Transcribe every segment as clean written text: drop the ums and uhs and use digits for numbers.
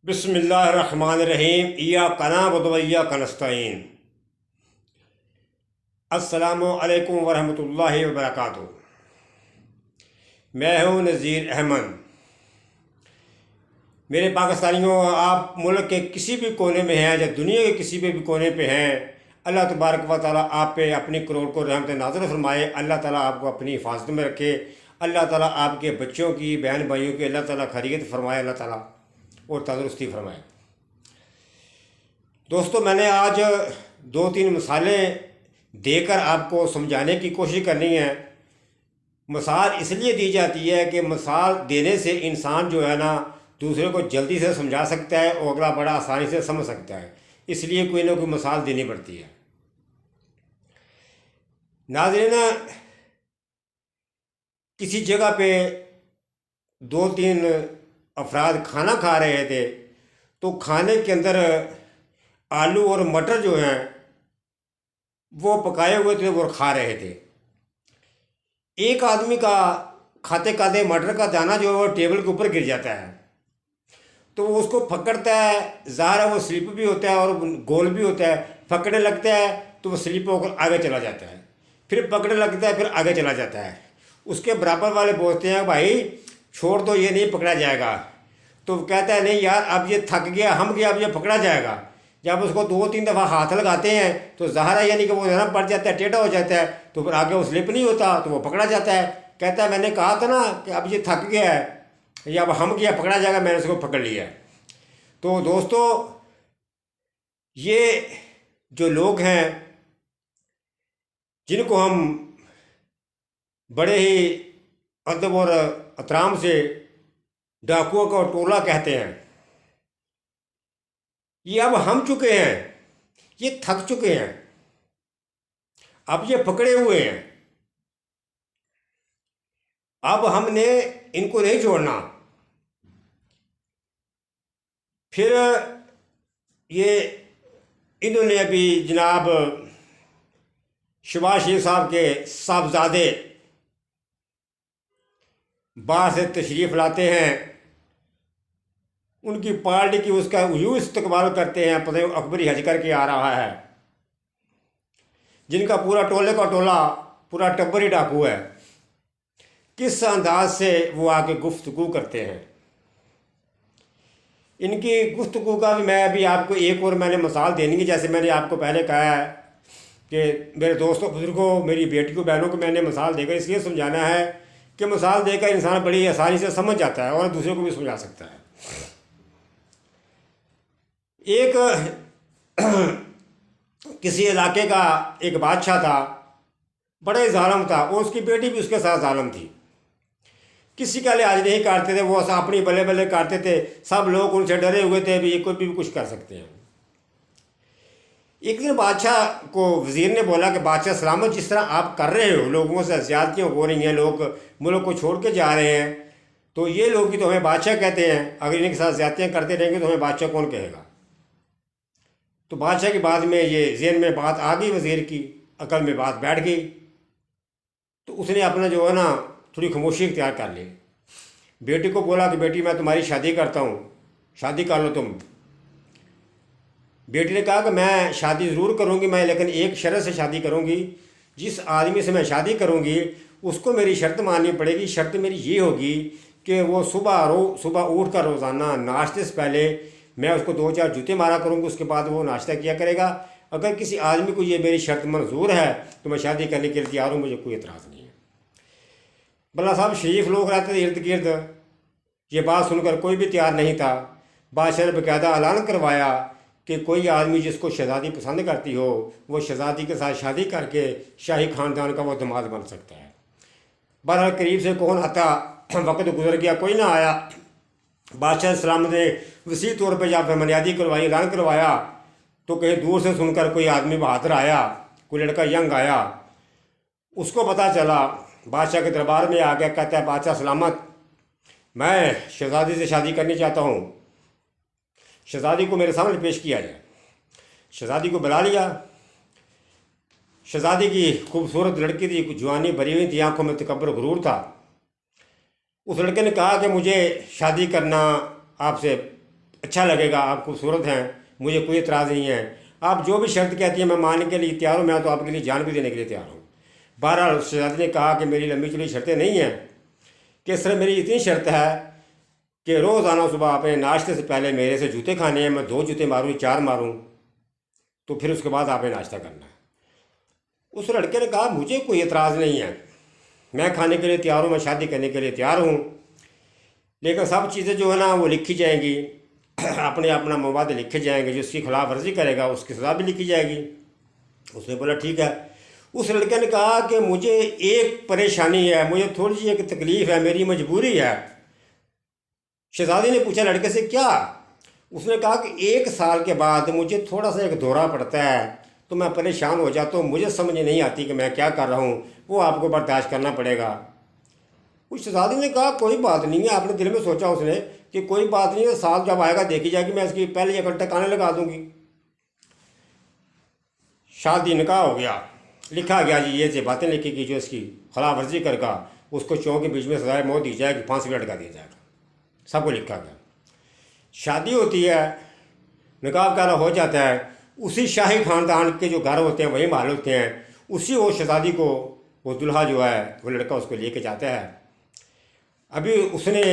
बिस्मिल्लाहिर्रहमानिर्रहीम इय्याका नअबुदु व इय्याका नस्तईन। अस्सलामु अलैकुम वरहमतुल्लाहि वबरकातुहू। मैं हूँ नज़ीर अहमद। मेरे पाकिस्तानियों, आप मुल्क के किसी भी कोने में हैं या दुनिया के किसी भी कोने पे हैं, अल्लाह तबारक व तआला आप पे अपनी करोड़ को रहमत नाज़िल फरमाए। अल्लाह ताला आपको अपनी हिफाजत में रखे। अल्लाह ताला आपके बच्चों की, बहन भाइयों की अल्लाह ताला खैरियत फरमाए, अल्लाह ताला और तंदुरुस्ती फरमाए। दोस्तों, मैंने आज दो तीन मिसालें देकर आपको समझाने की कोशिश करनी है। मिसाल इसलिए दी जाती है कि मिसाल देने से इंसान जो है ना दूसरे को जल्दी से समझा सकता है और अगला बड़ा आसानी से समझ सकता है, इसलिए कोई ना कोई मिसाल देनी पड़ती है। नाज़रीन, किसी जगह पे दो तीन अफराद खाना खा रहे थे, तो खाने के अंदर आलू और मटर जो हैं वो पकाए हुए थे, वो खा रहे थे। एक आदमी का खाते खाते मटर का दाना जो है वो टेबल के ऊपर गिर जाता है, तो वो उसको पकड़ता है। ज़ाहिर है वो स्लिप भी होता है और गोल भी होता है। पकड़ने लगता है तो वो स्लिप होकर आगे चला जाता है, फिर पकड़ने लगता है, फिर आगे चला जाता है। उसके बराबर वाले बोलते हैं, भाई छोड़ दो, ये नहीं पकड़ा जाएगा। तो वो कहता है, नहीं यार, अब ये थक गया, हम गया, अब ये पकड़ा जाएगा। जब उसको दो तीन दफ़ा हाथ लगाते हैं तो ज़ाहिर है यानी कि वो नरम पड़ जाता है, टेढ़ा हो जाता है, तो फिर आगे वो स्लिप नहीं होता, तो वो पकड़ा जाता है। कहता है, मैंने कहा था ना कि अब ये थक गया है, या अब हम गया, पकड़ा जाएगा, मैंने उसको पकड़ लिया है। तो दोस्तों, ये जो लोग हैं जिनको हम बड़े ही अदब और एहतराम से डाकुओं का टोला कहते हैं, ये अब हम चुके हैं, ये थक चुके हैं, अब ये पकड़े हुए हैं। अब हमने इनको नहीं छोड़ना। फिर ये इन्होंने अभी जनाब शहबाज शरीफ साहब के साहबजादे बाहर से तशरीफ़ लाते हैं, उनकी पार्टी की उसका यूँ इस्तकबाल करते हैं, पता नहीं अकबरी हज करके आ रहा है, जिनका पूरा टोले का टोला, पूरा टब्बर ही डाकू है। किस अंदाज से वो आके गुफ्तगू करते हैं, इनकी गुफ्तगू का भी मैं अभी आपको एक और मैंने मिसाल देनी है। जैसे मैंने आपको पहले कहा है कि मेरे दोस्तों, बुजुर्गों, मेरी बेटी को, बहनों को मैंने मिसाल देकर इसलिए समझाना है कि मिसाल देकर इंसान बड़ी आसानी से समझ जाता है और दूसरे को भी समझा सकता है। एक किसी इलाके का एक बादशाह था, बड़े जालिम था, और उसकी बेटी भी उसके साथ जालिम थी। किसी का लिहाज नहीं करते थे, वो अपनी बल्ले बल्ले करते थे। सब लोग उनसे डरे हुए थे, भी ये कोई भी कुछ कर सकते हैं। एक दिन बादशाह को वज़ीर ने बोला कि बादशाह सलामत, जिस तरह आप कर रहे हो, लोगों से ज़्यादतियाँ हो रही हैं, लोग मुल्क को छोड़ के जा रहे हैं, तो ये लोग भी तो हमें बादशाह कहते हैं, अगर इनके साथ ज़्यादतियाँ करते रहेंगे तो हमें बादशाह कौन कहेगा। तो बादशाह की बाद में ये ज़हन में बात आ गई, वज़ीर की अकल में बात बैठ गई, तो उसने अपना जो है ना थोड़ी खामोशी इख्तियार कर ली। बेटी को बोला कि बेटी, मैं तुम्हारी शादी करता हूँ, शादी कर लो तुम। बेटी ने कहा कि मैं शादी ज़रूर करूँगी, मैं लेकिन एक शर्त से शादी करूँगी। जिस आदमी से मैं शादी करूँगी उसको मेरी शर्त माननी पड़ेगी। शर्त मेरी ये होगी कि वो सुबह उठ कर रोज़ाना नाश्ते से पहले मैं उसको दो चार जूते मारा करूँगी, उसके बाद वो नाश्ता किया करेगा। अगर किसी आदमी को ये मेरी शर्त मंजूर है तो मैं शादी करने के लिए तैयार हूँ, मुझे कोई एतराज़ नहीं है। बल्ला साहब शरीफ लोग रहते थे इर्द गिर्द, ये बात सुनकर कोई भी तैयार नहीं था। बादशाह ने बाकायदा ऐलान करवाया कि कोई आदमी जिसको शहज़ादी पसंद करती हो, वो शहज़ादी के साथ शादी करके शाही ख़ानदान का वो दामाद बन सकता है। बहरहाल करीब से कौन आता, वक्त गुजर गया, कोई ना आया। बादशाह सलाम ने वसी तौर पर जब मनियादी करवाई, ऐलान करवाया, तो कहीं दूर से सुनकर कोई आदमी बहादुर आया, कोई लड़का यंग आया, उसको पता चला, बादशाह के दरबार में आ गया। कहता है, बादशाह सलामत, मैं शहज़ादी से शादी करनी चाहता हूँ, शहज़ादी को मेरे सामने पेश किया जाए। शहज़ादी को बुला लिया। शहज़ादी की खूबसूरत लड़की थी, जवानी भरी हुई थी, आंखों में तकब्बुर गुरूर था। उस लड़के ने कहा कि मुझे शादी करना आपसे अच्छा लगेगा, आप खूबसूरत हैं, मुझे कोई एतराज़ नहीं है, आप जो भी शर्त कहती हैं मैं मानने के लिए तैयार हूँ, मैं तो आपके लिए जान भी देने के लिए तैयार हूँ। बहरहाल शहजादी ने कहा कि मेरी लंबी चौड़ी शर्तें नहीं हैं, कि सर मेरी इतनी शर्त है कि रोज़ाना सुबह अपने नाश्ते से पहले मेरे से जूते खाने हैं, मैं 2 जूते मारूँ 4 मारूँ, तो फिर उसके बाद आपने नाश्ता करना है। उस लड़के ने कहा मुझे कोई एतराज़ नहीं है, मैं खाने के लिए तैयार हूँ, मैं शादी करने के लिए तैयार हूँ, लेकिन सब चीज़ें जो है ना वो लिखी जाएंगी, अपने अपना मवाद लिखे जाएंगे, जो उसकी खिलाफ वर्जी करेगा उसकी सज़ा भी लिखी जाएगी। उसने बोला ठीक है। उस लड़के ने कहा कि मुझे एक परेशानी है, मुझे थोड़ी सी एक तकलीफ़ है, मेरी मजबूरी है। शहजादी ने पूछा लड़के से क्या? उसने कहा कि 1 साल के बाद मुझे थोड़ा सा एक दौरा पड़ता है, तो मैं परेशान हो जाता हूँ, मुझे समझ नहीं आती कि मैं क्या कर रहा हूँ, वो आपको बर्दाश्त करना पड़ेगा। उस शहजादी ने कहा कोई बात नहीं है। आपने दिल में सोचा उसने कि कोई बात नहीं है, साल जब आएगा देखी जाएगी, मैं इसकी पहले एक टकाने लगा दूंगी। शादी निकाह हो गया, लिखा गया जी, ये बातें लिखी की जो इसकी खिलाफ वर्जी करेगा उसको चौक के बीच में सजाए मौत दी जाएगी, फांसी भी लटका दिया जाएगा, सबको लिखा गया। शादी होती है, निकाह वगैरह हो जाता है, उसी शाही खानदान के जो घर होते हैं वही महल होते हैं, उसी वो शहजादी को वो दुल्हा जो है वो लड़का उसको लेके जाता है। अभी उसने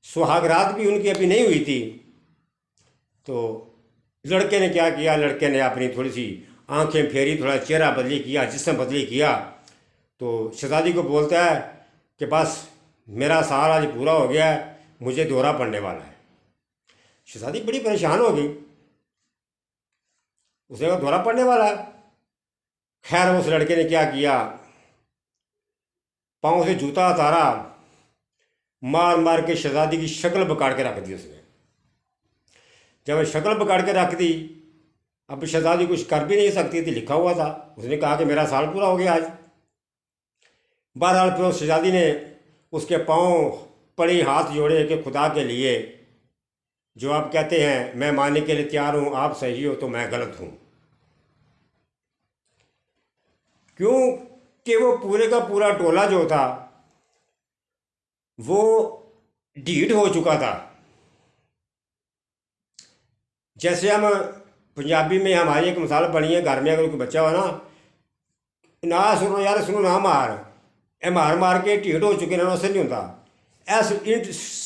सुहागरात भी उनकी अभी नहीं हुई थी, तो लड़के ने क्या किया, लड़के ने अपनी थोड़ी सी आंखें फेरी, थोड़ा चेहरा बदली किया, जिस्म बदली किया, तो शहजादी को बोलता है कि बस मेरा साल आज पूरा हो गया है, मुझे दौरा पड़ने वाला है। शहजादी बड़ी परेशान हो गई, उसने कहा दौरा पड़ने वाला है। खैर उस लड़के ने क्या किया, पाँव से जूता उतारा, मार मार के शहजादी की शक्ल बिगाड़ के रख दी उसने। जब शक्ल बिगाड़ के रख दी, अब शहजादी कुछ कर भी नहीं सकती थी, लिखा हुआ था, उसने कहा कि मेरा साल पूरा हो गया आज। बहरहाल फिर उस शहजादी ने उसके पाँव पड़ी, हाथ जोड़े कि खुदा के लिए जो आप कहते हैं मैं मानने के लिए तैयार हूँ, आप सही हो तो मैं गलत हूँ। क्यों कि वो पूरे का पूरा टोला जो था वो ढीठ हो चुका था। जैसे हम पंजाबी में हमारी एक मिसाल बनी है, घर में अगर कोई बच्चा हो ना सुनो यार सुनो ना मार, ए मार मार के ढीठ हो चुके ना, उससे नहीं होता।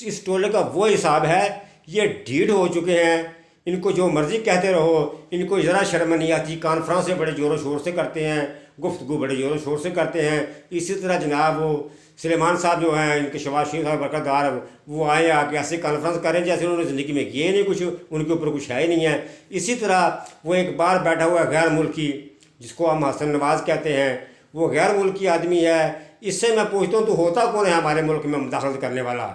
इस टोले का वो हिसाब है, ये ढीठ हो चुके हैं, इनको जो मर्ज़ी कहते रहो, इनको ज़रा शर्म नहीं आती, कॉन्फ्रेंस बड़े ज़ोरों शोर से करते हैं, गुफ्तगू बड़े ज़ोरों शोर से करते हैं। इसी तरह जनाब वो सुलेमान साहब जो हैं, इनके शबाशी साहब बरकतदार, वो आए आके ऐसे कॉन्फ्रेंस करें जैसे उन्होंने ज़िंदगी में किए नहीं कुछ, उनके ऊपर कुछ है ही नहीं है। इसी तरह वो एक बार बैठा हुआ गैर मुल्की, जिसको हम हसन नवाज़ कहते हैं, वो गैर मुल्की आदमी है। इससे मैं पूछता हूँ तो होता कौन है हमारे मुल्क में मुदाखलत करने वाला?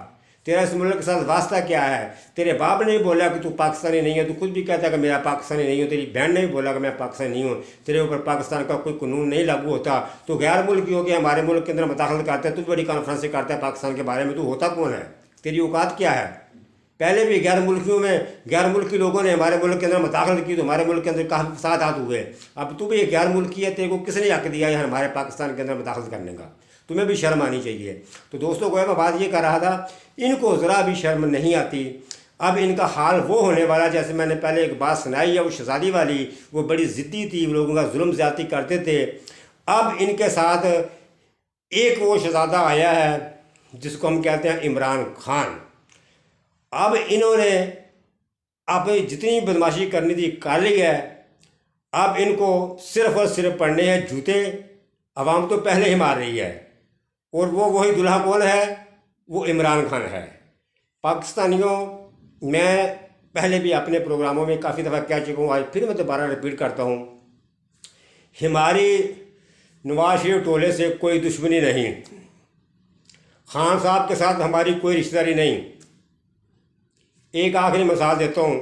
तेरा इस मुल्क के साथ वास्ता क्या है? तेरे बाप ने भी बोला कि तू पाकिस्तानी नहीं है, तू खुद भी कहता है कि मेरा पाकिस्तानी नहीं हो, तेरी बहन ने भी बोला कि मैं पाकिस्तानी नहीं हूँ, तेरे ऊपर पाकिस्तान का कोई कानून नहीं लागू होता, तो गैर मुल्की हो गया, हमारे मुल्क के अंदर मुदाखलत करता है, तू बड़ी कॉन्फ्रेंस करता है पाकिस्तान के बारे में, तू होता कौन है? तेरी औकात क्या है? पहले भी गैर मुल्कियों में गैर मुल्की लोगों ने हमारे मुल्क के अंदर मुदाखलत की तो हमारे मुल्क के अंदर काफ़ी फसाद हुए। अब तू भी एक गैर मुल्की है, तेरे को किसने हक दिया है हमारे पाकिस्तान के अंदर मुदाखलत करने का? तुम्हें भी शर्म आनी चाहिए। तो दोस्तों को मैं बात ये कर रहा था, इनको ज़रा भी शर्म नहीं आती। अब इनका हाल वो होने वाला, जैसे मैंने पहले एक बात सुनाई है वो शहजादी वाली, वो बड़ी ज़िद्दी थी, लोगों का जुल्म ज़्यादती करते थे। अब इनके साथ एक वो शहजादा आया है जिसको हम कहते हैं इमरान खान। अब इन्होंने अब जितनी बदमाशी करनी थी कर ली है। अब इनको सिर्फ और सिर्फ पड़ने हैं जूते। अवाम तो पहले ही मार रही है, और वो वही दुल्हा कौन है? वो इमरान खान है। पाकिस्तानियों, मैं पहले भी अपने प्रोग्रामों में काफ़ी दफ़ा कह चुका हूँ, आज फिर मैं दोबारा रिपीट करता हूँ, हमारी नवाज शरीफ टोले से कोई दुश्मनी नहीं, खान साहब के साथ हमारी कोई रिश्तेदारी नहीं। एक आखिरी मिसाल देता हूँ,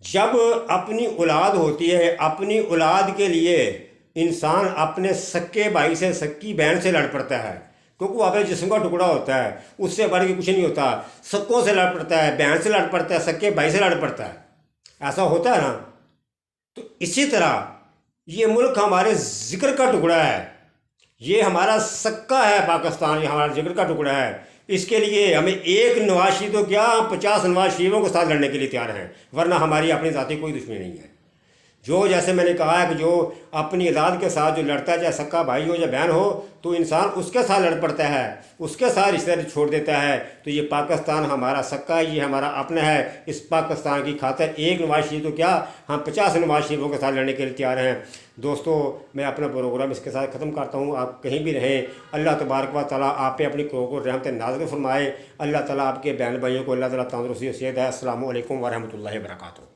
जब अपनी औलाद होती है, अपनी औलाद के लिए इंसान अपने सक्के भाई से, सक्की बहन से लड़ पड़ता है, क्योंकि वो अपने जिस्म का टुकड़ा होता है, उससे बढ़ के कुछ नहीं होता। सक्कों से लड़ पड़ता है, बहन से लड़ पड़ता है, सक्के भाई से लड़ पड़ता है, ऐसा होता है ना। तो इसी तरह ये मुल्क हमारे जिक्र का टुकड़ा है, ये हमारा सक्का है पाकिस्तान, ये हमारा जिक्र का टुकड़ा है। इसके लिए हमें एक नवाज शरीफ तो क्या, 50 नवाज शरीफों के साथ लड़ने के लिए तैयार हैं, वरना हमारी अपनी ज़ाती कोई दुश्मनी नहीं है। जो जैसे मैंने कहा है कि जो अपनी औलाद के साथ जो लड़ता है, चाहे सक्का भाई हो या बहन हो, तो इंसान उसके साथ लड़ पड़ता है, उसके साथ रिश्ते छोड़ देता है। तो ये पाकिस्तान हमारा सक्का है, ये हमारा अपना है। इस पाकिस्तान की खातिर एक नवाज शरीफ तो क्या, हम 50 नवाज शरीफों के साथ लड़ने के लिए तैयार हैं। दोस्तों, मैं अपना प्रोग्राम इसके साथ ख़त्म करता हूँ। आप कहीं भी रहें, अल्लाह तबारक व तआला आप पे अपनी को रहमत नाज़िल फरमाए। अल्लाह ताला आपके बहन भाइयों को अल्लाह ताला तंदुरुस्ती और सेहत है। अस्सलामु अलैकुम व रहमतुल्लाहि व बरकातुहू।